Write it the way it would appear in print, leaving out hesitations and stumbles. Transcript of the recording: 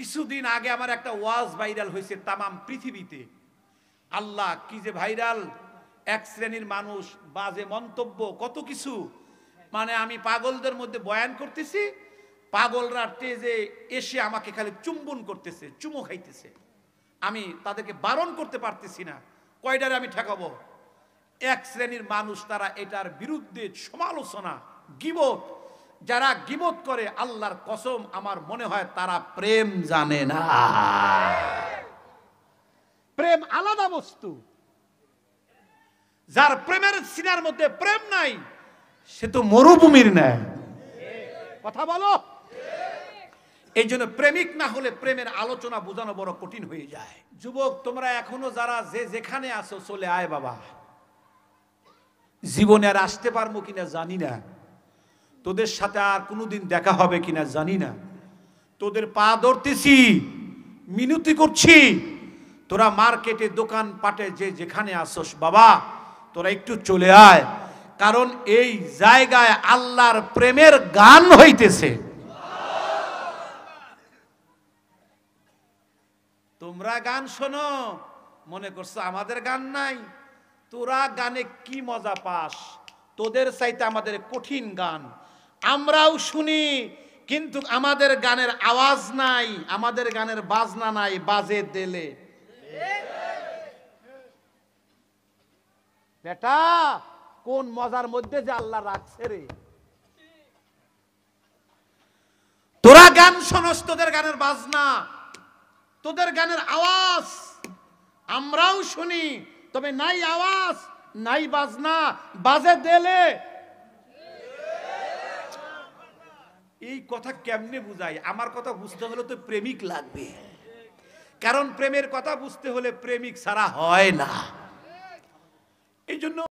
কিছুদিন আগে আমার একটা ওয়াজ ভাইরাল হয়েছে তামাম পৃথিবীতে। আল্লাহ কি যে ভাইরাল, এক শ্রেণীর মানুষ বাজে মন্তব্য কত কিছু, মানে আমি পাগলদের মধ্যে বয়ান করতেছি, পাগলরা টেজে এসে আমাকে খালি চুম্বন করতেছে, চুমো খাইতেছে, আমি তাদেরকে বারণ করতে পারতেছি না, কয়টারে আমি ঠেকাবো। এক শ্রেণীর মানুষ তারা এটার বিরুদ্ধে সমালোচনা, গীবত, যারা গীবত করে আল্লাহর কসম আমার মনে হয় তারা প্রেম জানে না। প্রেম আলাদা বস্তু। যার প্রেমের সিনার মধ্যে প্রেম নাই সে তো মরুভূমির ন্যায়। কথা বলো। এই জন্য প্রেমিক না হলে প্রেমের আলোচনা বোঝানো বড় কঠিন হয়ে যায়। যুবক তোমরা এখনো যারা যে যেখানে আছো চলে আয় বাবা। জীবনে আর আসতে পারবো কিনা জানি না, তোদের সাথে আর কোনোদিন দেখা হবে কিনা জানি না, তোদের পা ধরতেছি, মিনতি করছি, তোরা মার্কেটে দোকান পাটে যে যেখানে আসোস বাবা তোরা একটু চলে আয়, কারণ এই জায়গায় আল্লাহর প্রেমের গান হইতেছে। তোমরা গান শোনো, মনে করছো আমাদের গান নাই, তোরা গানে কি মজা পাস, তোদের চাইতে আমাদের কঠিন গান, আমরাও শুনি কিন্তু আমাদের গানের আওয়াজ নাই, আমাদের গানের বাজনা নাই, বাজে দেলে। বেটা কোন মজার মধ্যে যে আল্লাহ রাখছে রে। তোরা গান শোনস, তোদের গানের বাজনা, তোদের গানের আওয়াজ আমরাও শুনি, তবে নাই আওয়াজ, নাই বাজনা, বাজে দেলে। এই কথা কেমনে বুঝাই? আমার কথা বুঝতে হলে তো প্রেমিক লাগবে, কারণ প্রেমের কথা বুঝতে হলে প্রেমিক ছাড়া হয় না। এই জন্য